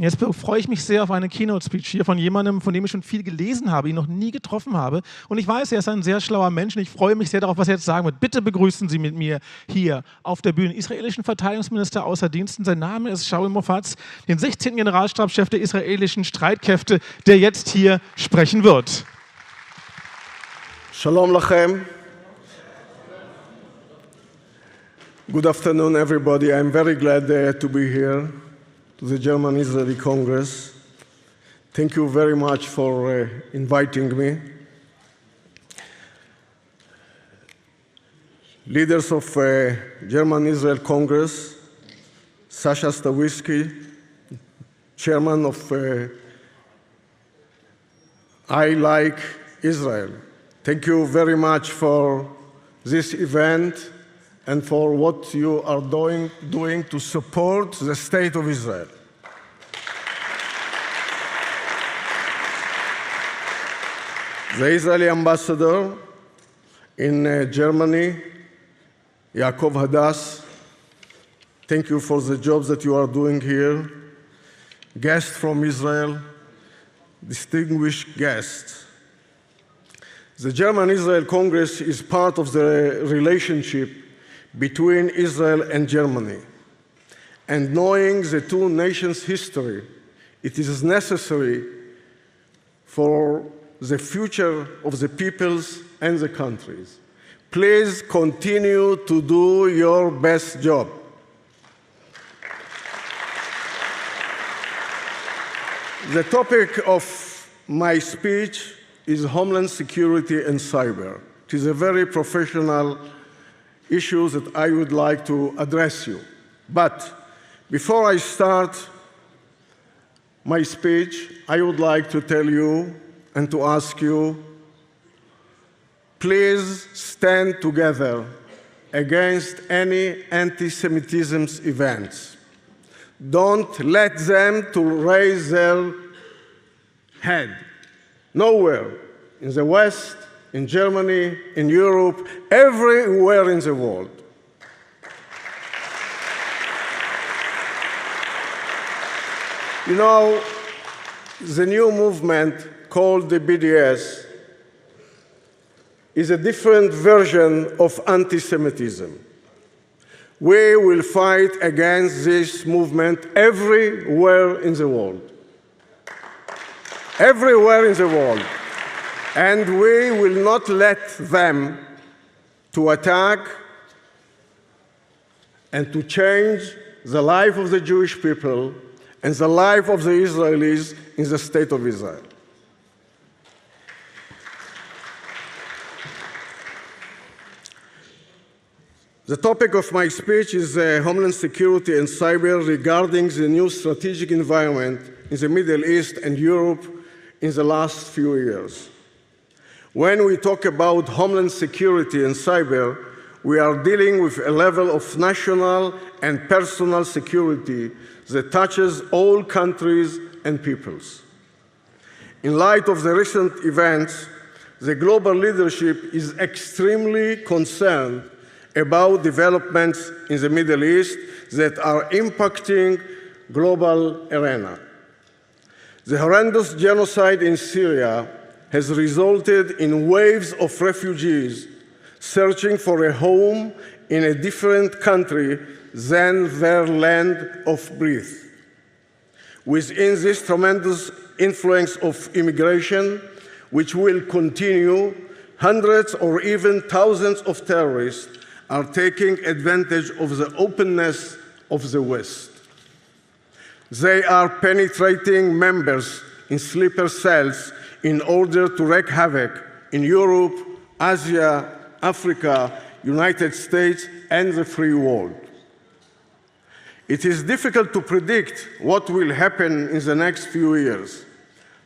Jetzt freue ich mich sehr auf eine Keynote-Speech hier von jemandem, von dem ich schon viel gelesen habe, ihn noch nie getroffen habe. Und ich weiß, er ist ein sehr schlauer Mensch und ich freue mich sehr darauf, was er jetzt sagen wird. Bitte begrüßen Sie mit mir hier auf der Bühne israelischen Verteidigungsminister außer Diensten. Sein Name ist Shaul Mofaz, den 16. Generalstabschef der israelischen Streitkräfte, der jetzt hier sprechen wird. Shalom lachem. Good afternoon, everybody. I'm very glad to be here to the German-Israeli Congress. Thank you very much for inviting me. Leaders of German-Israel Congress, Sasha Stawisky, chairman of I Like Israel. Thank you very much for this event and for what you are doing to support the State of Israel. The Israeli ambassador in Germany, Yaakov Hadass, thank you for the job that you are doing here. Guests from Israel, distinguished guests. The German-Israel Congress is part of the relationship between Israel and Germany. And knowing the two nations' history, it is necessary for the future of the peoples and the countries. Please continue to do your best job. The topic of my speech is Homeland Security and Cyber. It is a very professional issue that I would like to address you. But before I start my speech, I would like to tell you and to ask you, please stand together against any anti-Semitism events. Don't let them to raise their head. Nowhere in the West, in Germany, in Europe, everywhere in the world. You know, the new movement called the BDS is a different version of anti-Semitism. We will fight against this movement everywhere in the world. Everywhere in the world. And we will not let them to attack and to change the life of the Jewish people and the life of the Israelis in the State of Israel. The topic of my speech is Homeland Security and Cyber regarding the new strategic environment in the Middle East and Europe in the last few years. When we talk about Homeland Security and Cyber, we are dealing with a level of national and personal security that touches all countries and peoples. In light of the recent events, the global leadership is extremely concerned about developments in the Middle East that are impacting global arena. The horrendous genocide in Syria has resulted in waves of refugees searching for a home in a different country than their land of birth. Within this tremendous influence of immigration, which will continue, hundreds or even thousands of terrorists are taking advantage of the openness of the West. They are penetrating members in sleeper cells in order to wreak havoc in Europe, Asia, Africa, United States, and the free world. It is difficult to predict what will happen in the next few years.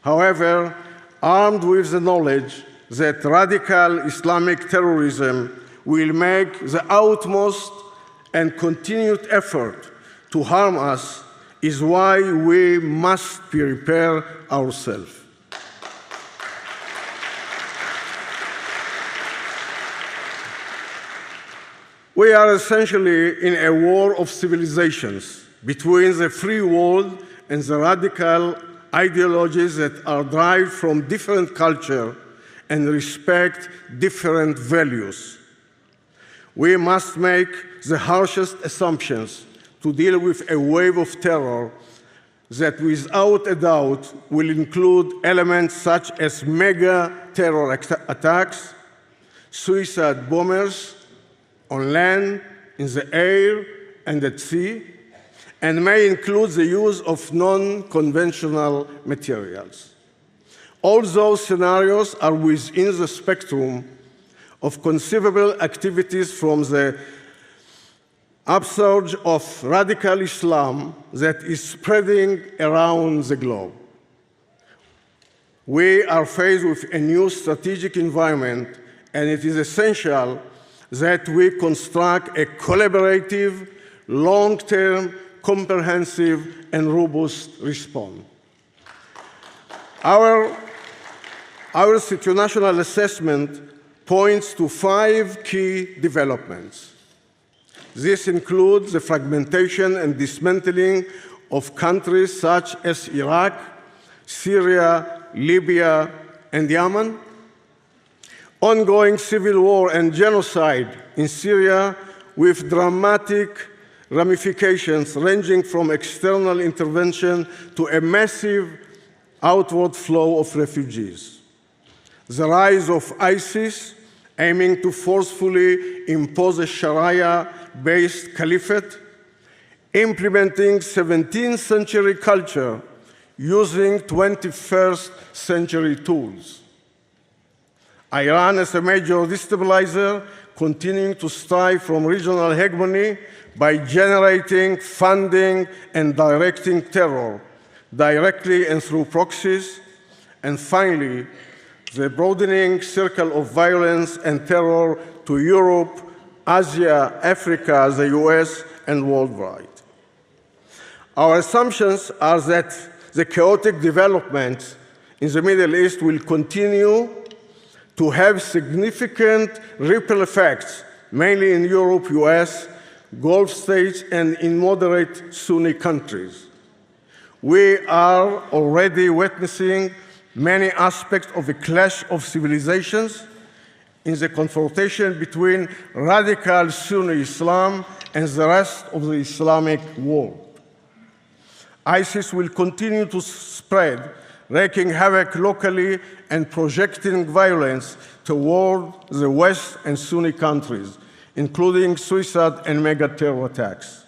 However, armed with the knowledge that radical Islamic terrorism will make the utmost and continued effort to harm us is why we must prepare ourselves. We are essentially in a war of civilizations between the free world and the radical ideologies that are derived from different cultures and respect different values. We must make the harshest assumptions to deal with a wave of terror that without a doubt will include elements such as mega terror attacks, suicide bombers on land, in the air, and at sea, and may include the use of non-conventional materials. All those scenarios are within the spectrum of conceivable activities, from the upsurge of radical Islam that is spreading around the globe. We are faced with a new strategic environment, and it is essential that we construct a collaborative, long-term, comprehensive, and robust response. Our situational assessment points to 5 key developments. This includes the fragmentation and dismantling of countries such as Iraq, Syria, Libya, and Yemen, ongoing civil war and genocide in Syria with dramatic ramifications ranging from external intervention to a massive outward flow of refugees. The rise of ISIS, aiming to forcefully impose a Sharia-based caliphate, implementing 17th century culture using 21st century tools. Iran as a major destabilizer, continuing to strive from regional hegemony by generating, funding, and directing terror, directly and through proxies. And finally, the broadening circle of violence and terror to Europe, Asia, Africa, the US, and worldwide. Our assumptions are that the chaotic developments in the Middle East will continue to have significant ripple effects, mainly in Europe, US, Gulf states, and in moderate Sunni countries. We are already witnessing many aspects of a clash of civilizations in the confrontation between radical Sunni Islam and the rest of the Islamic world. ISIS will continue to spread, wreaking havoc locally and projecting violence toward the West and Sunni countries, including suicide and mega-terror attacks.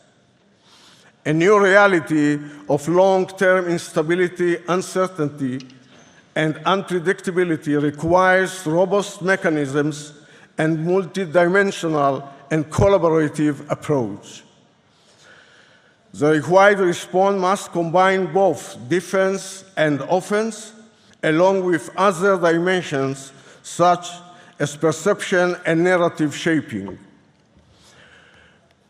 A new reality of long-term instability, uncertainty, and unpredictability requires robust mechanisms and multidimensional and collaborative approach. The required response must combine both defense and offense, along with other dimensions such as perception and narrative shaping.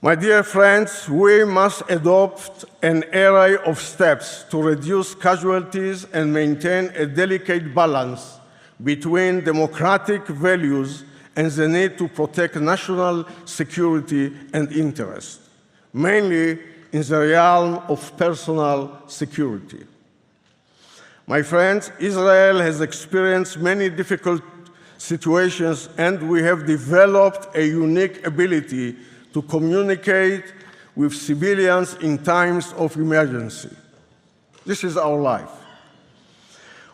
My dear friends, we must adopt an array of steps to reduce casualties and maintain a delicate balance between democratic values and the need to protect national security and interest, mainly in the realm of personal security. My friends, Israel has experienced many difficult situations, and we have developed a unique ability to communicate with civilians in times of emergency. This is our life.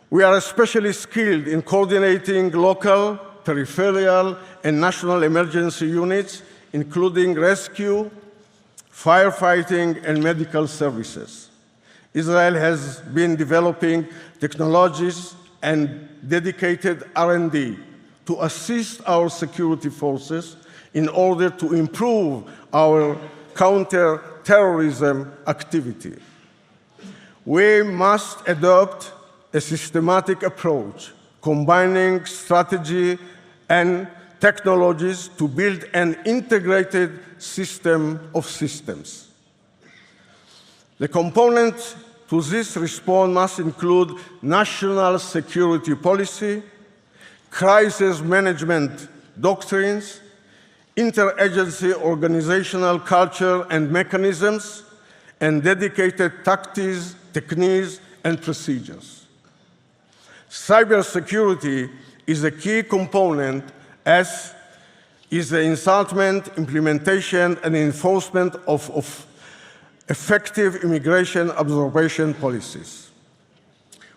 We are especially skilled in coordinating local, peripheral, and national emergency units, including rescue, firefighting, and medical services. Israel has been developing technologies and dedicated R&D to assist our security forces in order to improve our counter-terrorism activity. We must adopt a systematic approach, combining strategy and technologies to build an integrated system of systems. The components to this response must include national security policy, crisis management doctrines, interagency organizational culture and mechanisms, and dedicated tactics, techniques, and procedures. Cybersecurity is a key component, as is the installment, implementation, and enforcement of effective immigration observation policies.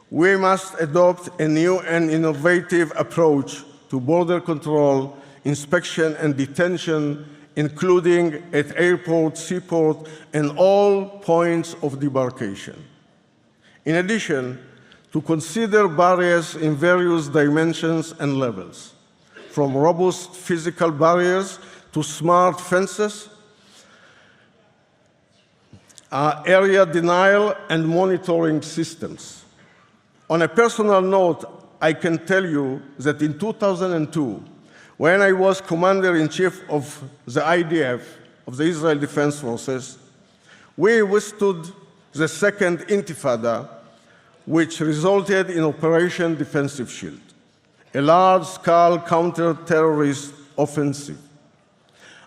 We must adopt a new and innovative approach to border control, inspection, and detention, including at airports, seaports, and all points of debarkation. In addition, to consider barriers in various dimensions and levels, from robust physical barriers to smart fences, area denial, and monitoring systems. On a personal note, I can tell you that in 2002, when I was Commander-in-Chief of the IDF, of the Israel Defense Forces, we withstood the second Intifada, which resulted in Operation Defensive Shield, a large-scale counter-terrorist offensive.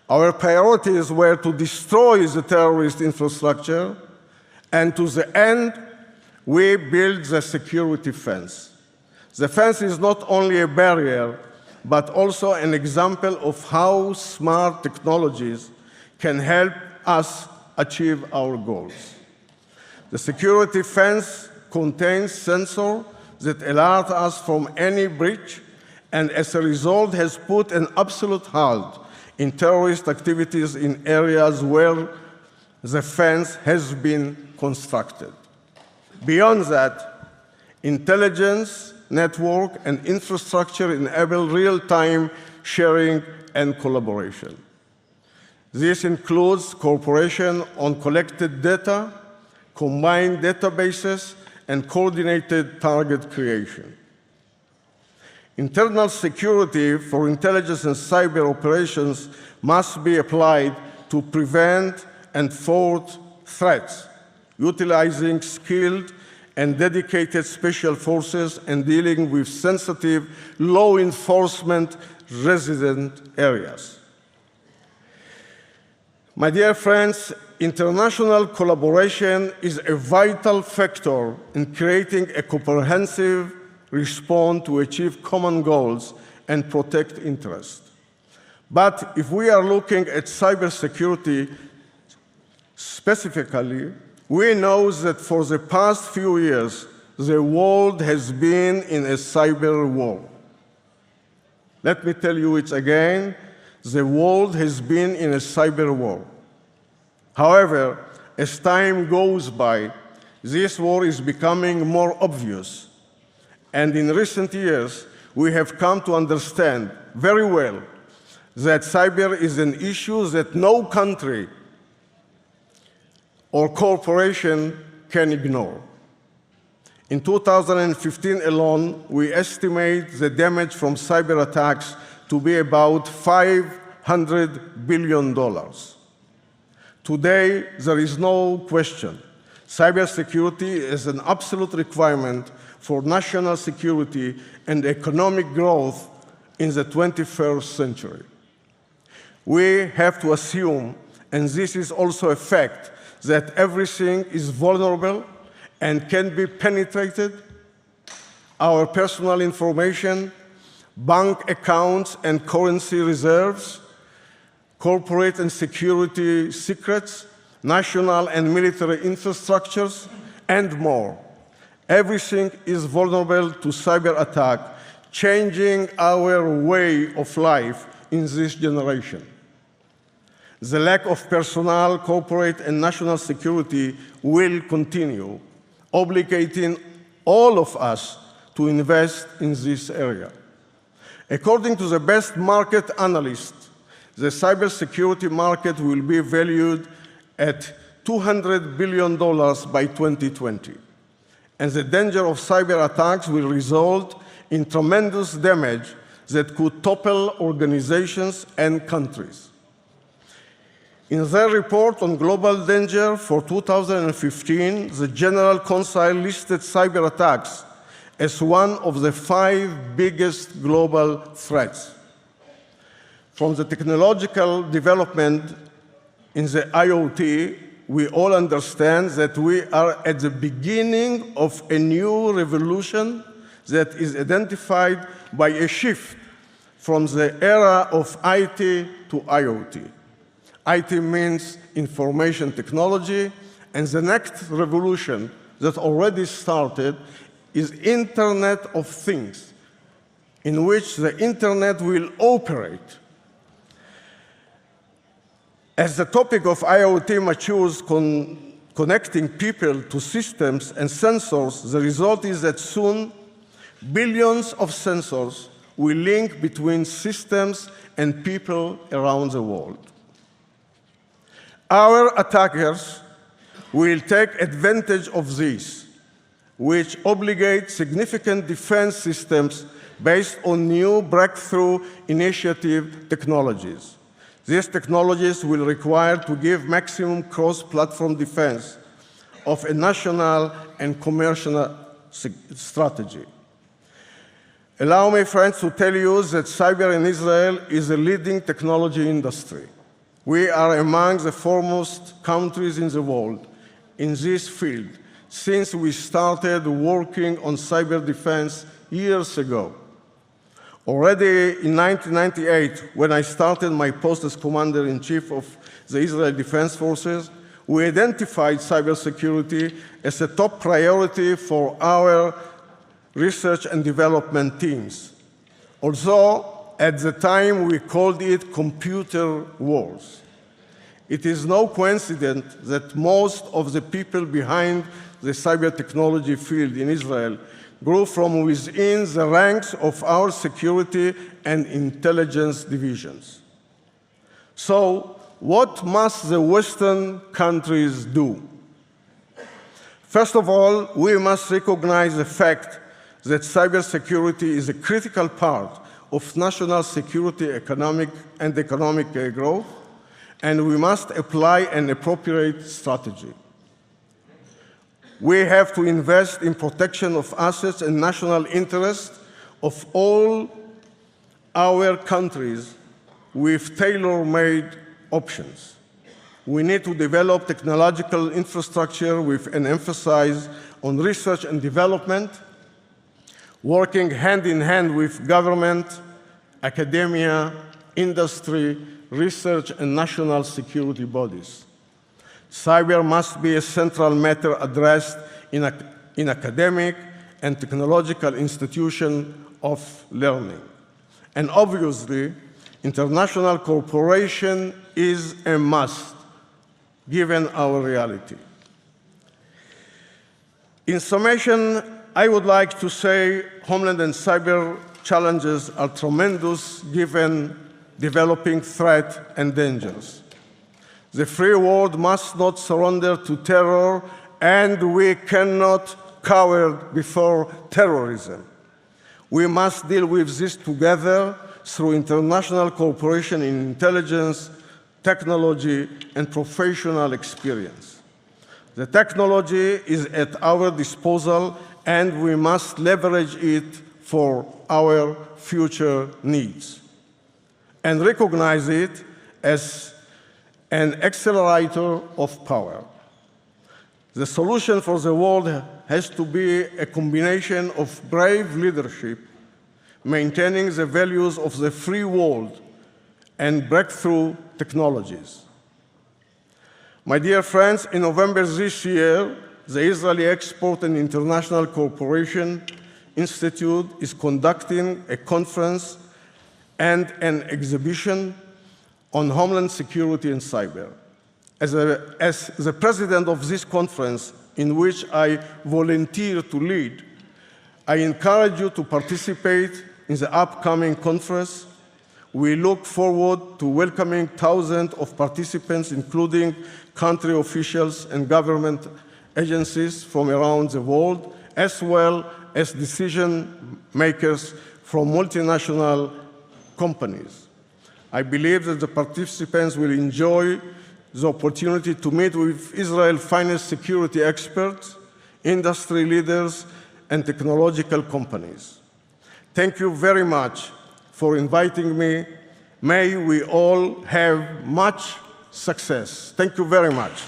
Our priorities were to destroy the terrorist infrastructure, and to the end, we built the security fence. The fence is not only a barrier, but also an example of how smart technologies can help us achieve our goals. The security fence contains sensors that alert us from any breach, and as a result has put an absolute halt in terrorist activities in areas where the fence has been constructed. Beyond that, intelligence, network, and infrastructure enable real-time sharing and collaboration. This includes cooperation on collected data, combined databases, and coordinated target creation. Internal security for intelligence and cyber operations must be applied to prevent and thwart threats, utilizing skilled and dedicated special forces and dealing with sensitive law enforcement resident areas. My dear friends, international collaboration is a vital factor in creating a comprehensive response to achieve common goals and protect interests. But if we are looking at cybersecurity specifically, we know that for the past few years, the world has been in a cyber war. Let me tell you it again. The world has been in a cyber war. However, as time goes by, this war is becoming more obvious. And in recent years, we have come to understand very well that cyber is an issue that no country or corporation can ignore. In 2015 alone, we estimate the damage from cyber attacks to be about $500 billion. Today, there is no question. Cybersecurity is an absolute requirement for national security and economic growth in the 21st century. We have to assume, and this is also a fact, that everything is vulnerable and can be penetrated. Our personal information, bank accounts and currency reserves, corporate and security secrets, national and military infrastructures, and more. Everything is vulnerable to cyber attack, changing our way of life in this generation. The lack of personnel, corporate, and national security will continue, obligating all of us to invest in this area. According to the best market analysts, the cybersecurity market will be valued at $200 billion by 2020. And the danger of cyber attacks will result in tremendous damage that could topple organizations and countries. In their report on global danger for 2015, the General Council listed cyber attacks as one of the 5 biggest global threats. From the technological development in the IoT, we all understand that we are at the beginning of a new revolution that is identified by a shift from the era of IT to IoT. IT means information technology, and the next revolution that already started is Internet of Things, in which the Internet will operate. As the topic of IoT matures, connecting people to systems and sensors, the result is that soon billions of sensors will link between systems and people around the world. Our attackers will take advantage of this, which obligates significant defense systems based on new breakthrough initiative technologies. These technologies will require to give maximum cross-platform defense of a national and commercial strategy. Allow me, friends, to tell you that cyber in Israel is a leading technology industry. We are among the foremost countries in the world in this field since we started working on cyber defense years ago. Already in 1998, when I started my post as Commander-in-Chief of the Israel Defense Forces, we identified cybersecurity as a top priority for our research and development teams. Although at the time we called it computer wars. It is no coincidence that most of the people behind the cyber technology field in Israel grew from within the ranks of our security and intelligence divisions. So, what must the Western countries do? First of all, we must recognize the fact that cybersecurity is a critical part of national security, economic growth, and we must apply an appropriate strategy. We have to invest in protection of assets and national interests of all our countries with tailor-made options. We need to develop technological infrastructure with an emphasis on research and development, working hand in hand with government, academia, industry, research, and national security bodies. Cyber must be a central matter addressed in academic and technological institutions of learning. And obviously, international cooperation is a must, given our reality. In summation, I would like to say Homeland and cyber challenges are tremendous given developing threats and dangers. The free world must not surrender to terror, and we cannot cower before terrorism. We must deal with this together through international cooperation in intelligence, technology, and professional experience. The technology is at our disposal, and we must leverage it for our future needs and recognize it as an accelerator of power. The solution for the world has to be a combination of brave leadership, maintaining the values of the free world, and breakthrough technologies. My dear friends, in November this year, the Israeli Export and International Cooperation Institute is conducting a conference and an exhibition on Homeland Security and Cyber. As the president of this conference, in which I volunteer to lead, I encourage you to participate in the upcoming conference. We look forward to welcoming thousands of participants, including country officials and government agencies from around the world, as well as decision makers from multinational companies. I believe that the participants will enjoy the opportunity to meet with Israel's finest security experts, industry leaders, and technological companies. Thank you very much for inviting me. May we all have much success. Thank you very much.